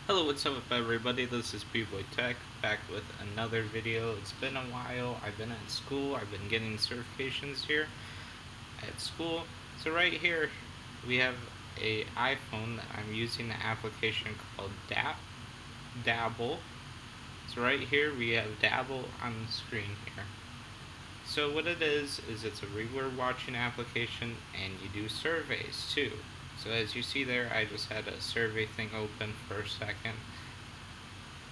Hello, what's up everybody? This is B-Boy Tech back with another video. It's been a while. I've been at school. I've been getting certifications here at school. So right here we have a iPhone that I'm using an application called Dabbl. So right here we have Dabbl on the screen here. So what it is it's a reward watching application and you do surveys too. So as you see there, I just had a survey thing open for a second.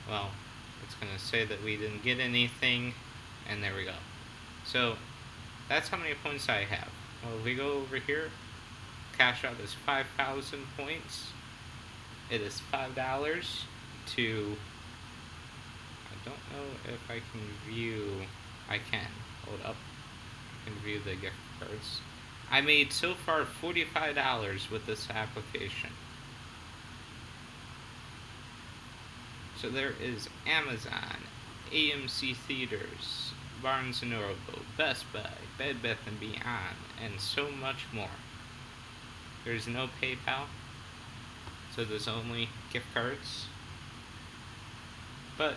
Well, it's going to say that we didn't get anything, and there we go. So that's how many points I have. Well, if we go over here, cash out is 5,000 points. It is $5 to, I don't know if I can view, I can, hold up, I can view the gift cards. I made so far $45 with this application. So there is Amazon, AMC Theaters, Barnes & Noble, Best Buy, Bed Bath & Beyond, and so much more. There's no PayPal, so there's only gift cards. But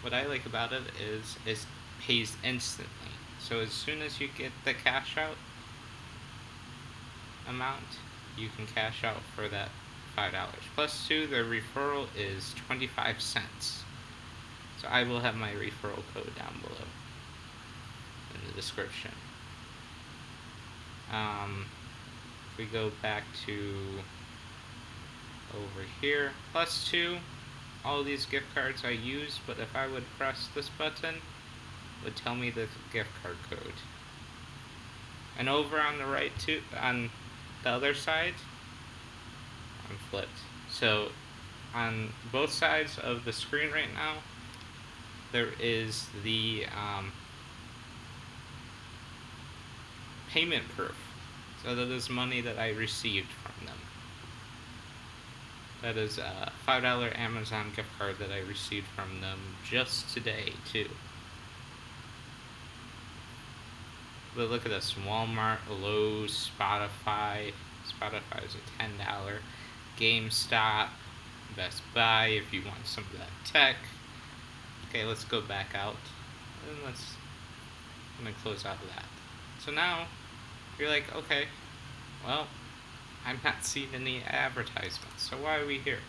what I like about it is it pays instantly. So as soon as you get the cash out amount, you can cash out for that $5. Plus 2, the referral is 25 cents. So I will have my referral code down below in the description. If we go back to over here, plus 2, all these gift cards I use, but if I would press this button, it would tell me the gift card code. And over on the right too, on the other side, I'm flipped. So on both sides of the screen right now, there is the payment proof. So that is money that I received from them. That is a $5 Amazon gift card that I received from them just today, too. But look at this, Walmart, Lowe's, Spotify. Spotify is a $10. GameStop, Best Buy if you want some of that tech. Okay, let's go back out. And I'm gonna close out of that. So now, you're like, okay, well, I'm not seeing any advertisements, so why are we here?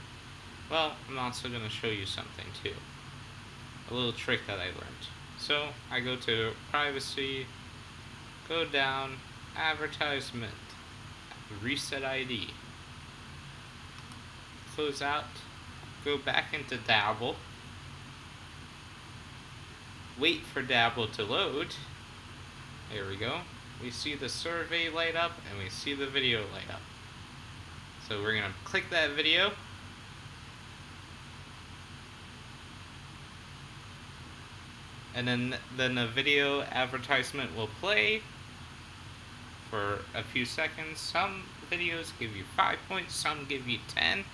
Well, I'm also gonna show you something too. A little trick that I learned. So, I go to privacy, go down, advertisement, reset ID, close out, go back into Dabbl, wait for Dabbl to load. There we go. We see the survey light up and we see the video light up. So we're gonna click that video. And then the video advertisement will play for a few seconds. Some videos give you 5 points, some give you 10.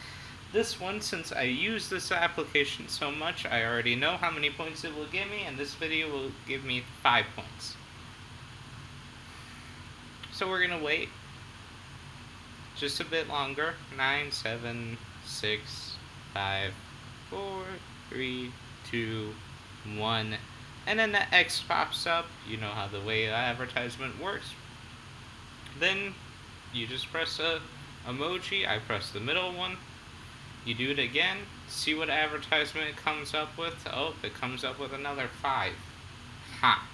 This one, since I use this application so much, I already know how many points it will give me, and this video will give me 5 points. So we're gonna wait just a bit longer. 9, 7, 6, 5, 4, 3, 2, 1. And then the X pops up. You know how the way the advertisement works. Then you just press a emoji. I press the middle one. You do it again. See what advertisement it comes up with. Oh, it comes up with another 5. Ha!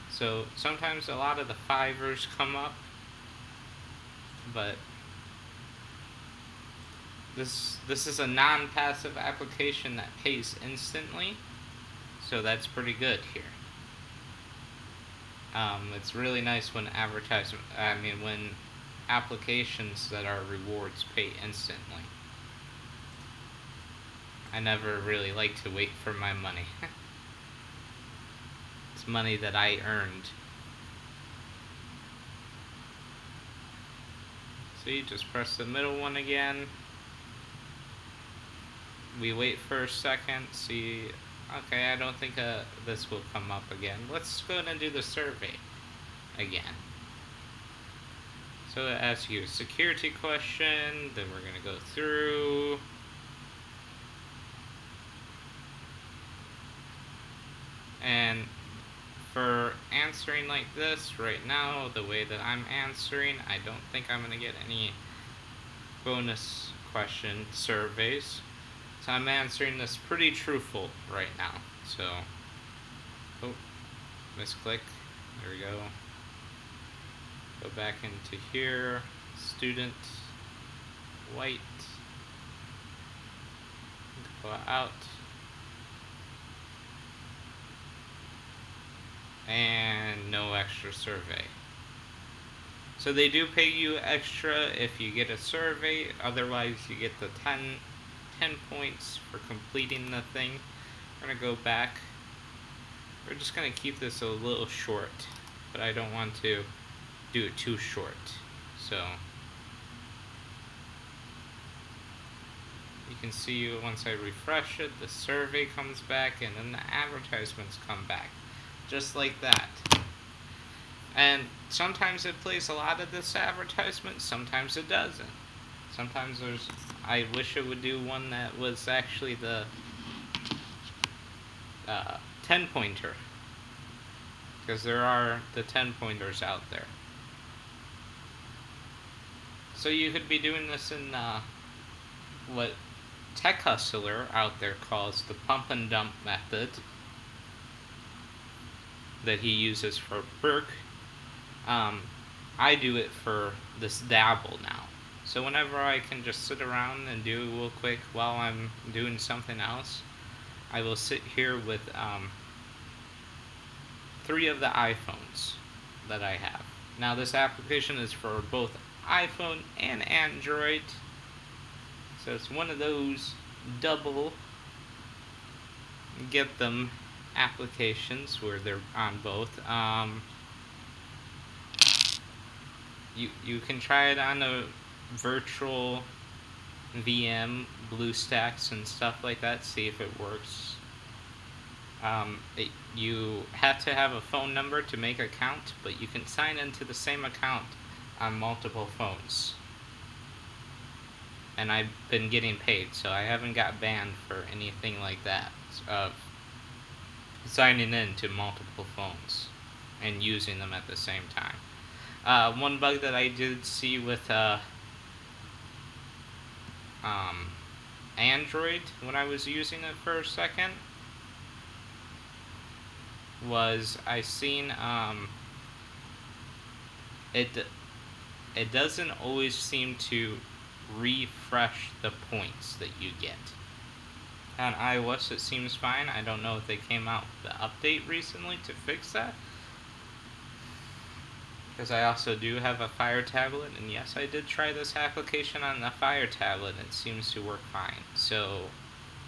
So sometimes a lot of the 5ers come up, but this is a non-passive application that pays instantly, so that's pretty good here. It's really nice when when applications that are rewards pay instantly. I never really like to wait for my money. It's money that I earned. So you just press the middle one again. We wait for a second, see, okay, I don't think this will come up again. Let's go ahead and do the survey again. So it asks you a security question, then we're going to go through. And for answering like this right now, the way that I'm answering, I don't think I'm going to get any bonus question surveys. So I'm answering this pretty truthful right now. So, oh, misclick. There we go. Go back into here. Student, white. Go out. And no extra survey. So they do pay you extra if you get a survey, otherwise you get the 10 points for completing the thing. We're going to go back. We're just going to keep this a little short, but I don't want to do it too short. So you can see once I refresh it, the survey comes back and then the advertisements come back. Just like that. And sometimes it plays a lot of this advertisement, sometimes it doesn't. Sometimes I wish it would do one that was actually the 10 pointer. Because there are the 10 pointers out there. So you could be doing this in what Tech Hustler out there calls the pump and dump method that he uses for Perk. I do it for this Dabbl now. So whenever I can just sit around and do it real quick while I'm doing something else, I will sit here with 3 of the iPhones that I have. Now this application is for both iPhone and Android. So it's one of those double get them applications where they're on both. You can try it on a virtual VM, BlueStacks and stuff like that, see if it works. You have to have a phone number to make an account, but you can sign into the same account on multiple phones. And I've been getting paid, so I haven't got banned for anything like that, of signing in to multiple phones and using them at the same time. One bug that I did see with Android when I was using it for a second was I seen it doesn't always seem to refresh the points that you get. On iOS it seems fine. I don't know if they came out with the update recently to fix that, because I also do have a Fire tablet, and yes, I did try this application on the Fire tablet and it seems to work fine. So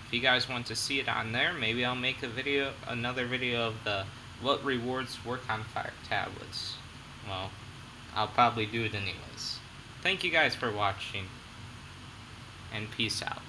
if you guys want to see it on there, maybe I'll make another video of the what rewards work on Fire tablets. Well, I'll probably do it anyways. Thank you guys for watching, and peace out.